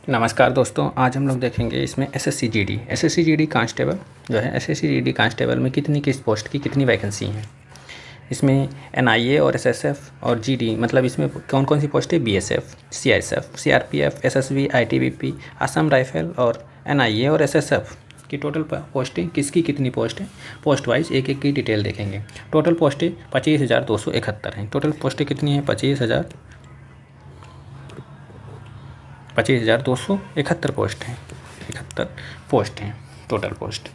नमस्कार दोस्तों, आज हम लोग देखेंगे इसमें एसएससी जीडी कांस्टेबल जो है। एसएससी जीडी कांस्टेबल में कितनी किस पोस्ट की कितनी वैकेंसी हैं। इसमें एनआईए और एसएसएफ और जीडी मतलब इसमें कौन कौन सी पोस्ट है। BSF, CISF, CRPF, SSB, ITBP, Assam rifle और एनआईए और एसएसएफ की टोटल पोस्टें किसकी कितनी पोस्ट है। पोस्ट वाइज एक एक की डिटेल देखेंगे। टोटल पोस्टें 25,271 हैं। टोटल पोस्टें कितनी हैं। 25,271 पोस्ट हैं। 71 पोस्ट हैं टोटल पोस्ट।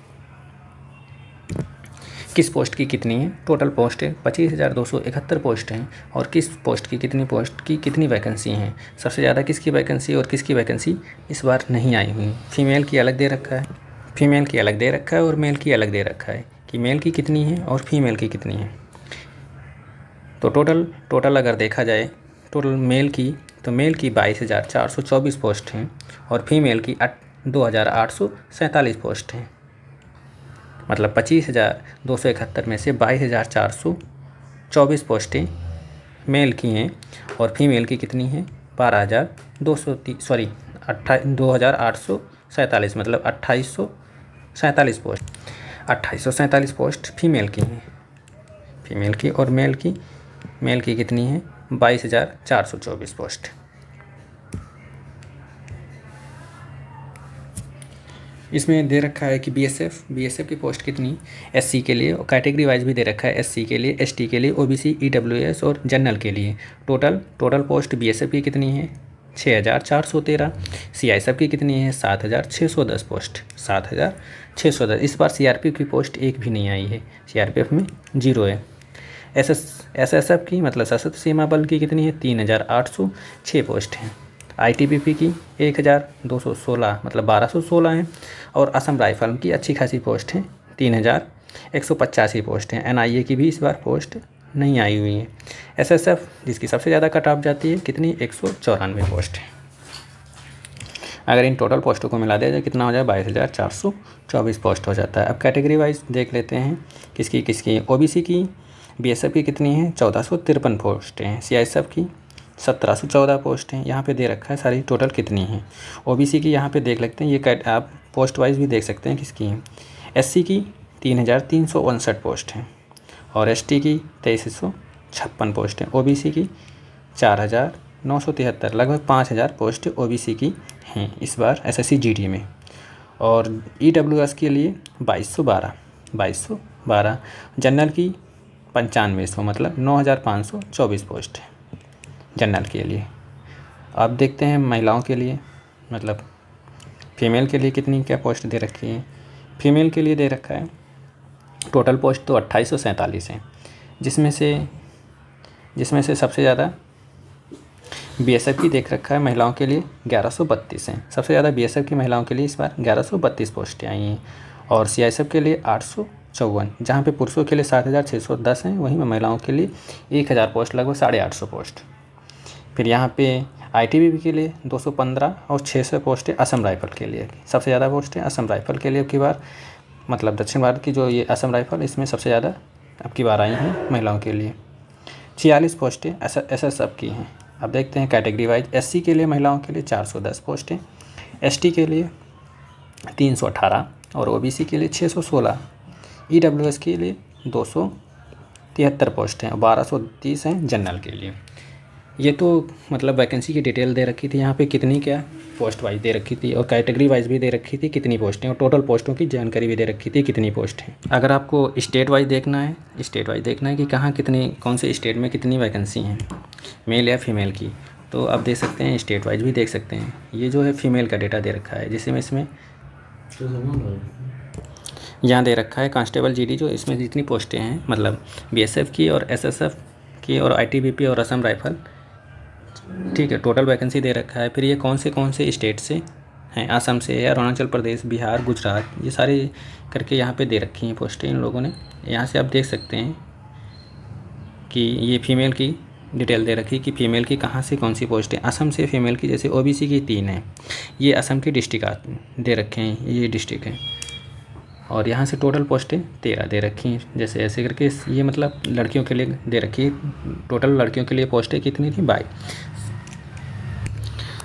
किस पोस्ट की कितनी है। टोटल पोस्ट है 25,271 पोस्ट हैं। और किस पोस्ट की कितनी वैकेंसी हैं। सबसे ज़्यादा किसकी वैकेंसी और किसकी वैकेंसी इस बार नहीं आई हुई। फीमेल की अलग दे रखा है, और मेल की अलग दे रखा है कि मेल की कितनी है और फीमेल की कितनी है। तो टोटल अगर देखा जाए टोटल मेल की, तो मेल की 22,424 पोस्ट हैं और फीमेल की 2,847 पोस्ट हैं। मतलब 25,271 में से 22,424 पोस्टें मेल की हैं और फीमेल की कितनी हैं 2,847 मतलब 2,847 पोस्ट। 2,847 पोस्ट फीमेल की हैं, और मेल की कितनी है 22,424 पोस्ट। इसमें दे रखा है कि बीएसएफ की पोस्ट कितनी। एससी के लिए कैटेगरी वाइज भी दे रखा है। एससी के लिए, एसटी के लिए, ओबीसी, ईडब्ल्यूएस और जनरल के लिए टोटल पोस्ट बीएसएफ की कितनी है 6,413। सीआईएसएफ की कितनी है 7,610 पोस्ट। 7,610। इस बार सीआरपीएफ की पोस्ट एक भी नहीं आई है। सीआरपीएफ में 0 है। एसएसएफ की मतलब सशस्त्र सीमा बल की कितनी है 3,806 पोस्ट हैं। आईटीबीपी की 1,216 मतलब 1,216 हैं। और असम राइफल की अच्छी खासी पोस्ट हैं 3,185 पोस्ट हैं। एनआईए की भी इस बार पोस्ट नहीं आई हुई है। एसएसएफ जिसकी सबसे ज़्यादा कट ऑफ जाती है कितनी 194 पोस्ट है। अगर इन टोटल पोस्टों को मिला दिया जाए कितना हो जाए 22,424 पोस्ट हो जाता है। अब कैटेगरी वाइज देख लेते हैं किसकी। ओबीसी की बीएसएफ की कितनी है 1,453 पोस्ट हैं। सीआईएसएफ की 1,714 पोस्ट हैं। यहाँ पे दे रखा है सारी टोटल कितनी है। ओबीसी की यहाँ पे देख लेते हैं, ये आप पोस्ट वाइज भी देख सकते हैं किसकी है। एससी की 3,359 पोस्ट हैं और एसटी की 2,356 पोस्ट हैं। ओबीसी की 4,973 लगभग 5,000 पोस्ट ओबीसी की हैं इस बार एसएससी जीडी में। और ईडब्ल्यूएस के लिए 2,212 जनरल की 9500 मतलब 9,524 पोस्ट है जनरल के लिए। अब देखते हैं महिलाओं के लिए मतलब फीमेल के लिए कितनी क्या पोस्ट दे रखी है। फीमेल के लिए दे रखा है टोटल पोस्ट तो 2,847 हैं, जिसमें से सबसे ज़्यादा बीएसएफ की देख रखा है महिलाओं के लिए 1,132 हैं। सबसे ज़्यादा बीएसएफ की महिलाओं के लिए इस बार 1,132 पोस्टें आई हैं। और सीआईएसएफ के लिए 854, जहाँ पे पुरुषों के लिए 7,610 हैं, वहीं महिलाओं के लिए 1,000 पोस्ट लगभग 850 पोस्ट। फिर यहाँ पे आईटीबीपी के लिए 215 और 600 पोस्टें असम राइफल के लिए। सबसे ज़्यादा पोस्टें असम राइफल के लिए अब की बार मतलब दक्षिण भारत की जो ये असम राइफल इसमें सबसे ज़्यादा अब की बार आई हैं महिलाओं के लिए। 46 पोस्टें एसएसएफ की हैं। अब देखते हैं कैटेगरी वाइज। एससी के लिए महिलाओं के लिए 410 पोस्टें, एसटी के लिए 318 और ओबीसी के लिए 616, ईडब्ल्यूएस के लिए 273 पोस्ट हैं और 1,230 हैं जनरल के लिए। ये तो मतलब वैकेंसी की डिटेल दे रखी थी यहाँ पे कितनी क्या पोस्ट वाइज दे रखी थी और कैटेगरी वाइज भी दे रखी थी कितनी पोस्टें और टोटल पोस्टों की जानकारी भी दे रखी थी कितनी पोस्ट हैं। अगर आपको स्टेट वाइज देखना है कि कहाँ कितनी कौन से स्टेट में कितनी वैकेंसी हैं मेल या फीमेल की, तो आप देख सकते हैं स्टेट वाइज भी देख सकते हैं। ये जो है फीमेल का डेटा दे रखा है जिसमें यहाँ दे रखा है कांस्टेबल जीडी जो इसमें जितनी पोस्टें हैं मतलब बीएसएफ की और एसएसएफ की और आईटीबीपी और असम राइफल, ठीक है, टोटल वैकेंसी दे रखा है। फिर ये कौन से स्टेट से हैं, असम से है, अरुणाचल प्रदेश, बिहार, गुजरात, ये सारी करके यहाँ पे दे रखी हैं पोस्टें इन लोगों ने। यहाँ से आप देख सकते हैं कि ये फीमेल की डिटेल दे रखी कि फ़ीमेल की कहाँ से कौन सी पोस्ट है। असम से फीमेल की जैसे ओबीसी की 3 है, ये असम की डिस्ट्रिक्ट दे रखे हैं, ये डिस्ट्रिक्ट है। और यहाँ से टोटल पोस्टें 13 दे रखी हैं जैसे ऐसे करके। ये मतलब लड़कियों के लिए दे रखी है। टोटल लड़कियों के लिए पोस्टें कितनी थी 22।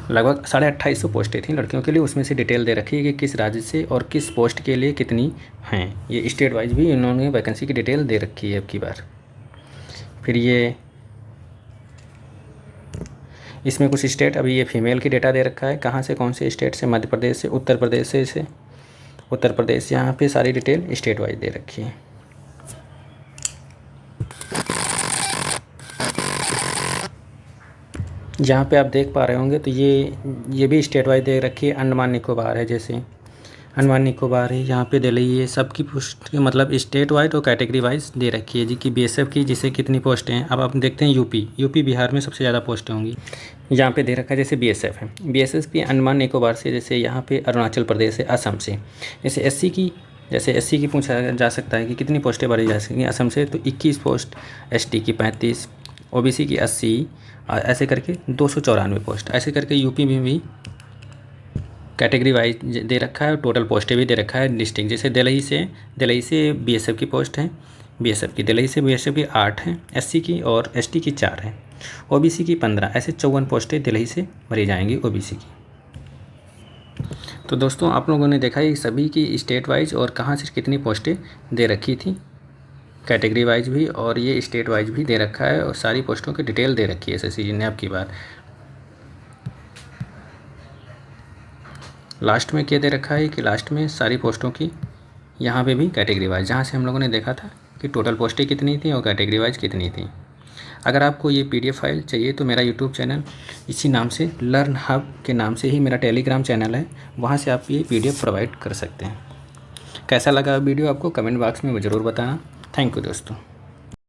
लगभग 2850 पोस्टें थी लड़कियों के लिए, उसमें से डिटेल दे रखी है कि किस राज्य से और किस पोस्ट के लिए कितनी हैं। ये स्टेट वाइज भी इन्होंने वैकेंसी की डिटेल दे रखी है अब की बार। फिर ये इसमें कुछ स्टेट, अभी ये फीमेल की डेटा दे रखा है, कहाँ से कौन से स्टेट से, मध्य प्रदेश से, उत्तर प्रदेश से उत्तर प्रदेश, यहाँ पे सारी डिटेल स्टेट वाइज दे रखी है। जहाँ पे आप देख पा रहे होंगे तो ये भी स्टेट वाइज दे रखी है। अंडमान निकोबार है, जैसे अंडमान निकोबार है, यहाँ पे दिल्ली, ये सब की पोस्ट मतलब स्टेट वाइज और कैटेगरी वाइज दे रखी है जी कि बीएसएफ की जिसे कितनी पोस्टें हैं। अब आप देखते हैं यूपी बिहार में सबसे ज़्यादा पोस्टें होंगी, यहाँ पे दे रखा है। जैसे बीएसएफ है, बीएसएफ की अंडमान निकोबार से, जैसे यहाँ पे अरुणाचल प्रदेश है, असम से। जैसे एससी की पूछा जा सकता है कि कितनी पोस्टें भरी जा सकेंगी असम से, तो 21 पोस्ट, एसटी की 35, ओबीसी की 80, ऐसे करके 294 पोस्ट, ऐसे करके यूपी में भी कैटेगरी वाइज दे रखा है और टोटल पोस्टें भी दे रखा है डिस्ट्रिक्ट। जैसे दिल्ली से बीएसएफ की पोस्ट है, दिल्ली से बीएसएफ की 8 हैं, एससी की और एसटी की 4 हैं, ओबीसी की 15, ऐसे 54 पोस्टें दिल्ली से भरी जाएंगी ओबीसी की। तो दोस्तों आप लोगों ने देखा ये सभी की स्टेट वाइज और कहाँ से कितनी पोस्टें दे रखी थी, कैटेगरी वाइज भी और ये स्टेट वाइज भी दे रखा है और सारी पोस्टों की डिटेल दे रखी है एसएससी जी ने। अब की बार लास्ट में क्या दे रखा है कि लास्ट में सारी पोस्टों की यहाँ पे भी कैटेगरी वाइज, जहाँ से हम लोगों ने देखा था कि टोटल पोस्टें कितनी थी और कैटेगरी वाइज कितनी थी। अगर आपको ये पीडीएफ फाइल चाहिए तो मेरा यूट्यूब चैनल इसी नाम से, लर्न हब के नाम से ही मेरा टेलीग्राम चैनल है, वहाँ से आप ये पीडीएफ प्रोवाइड कर सकते हैं। कैसा लगा वीडियो आपको कमेंट बॉक्स में ज़रूर बताना। थैंक यू दोस्तों।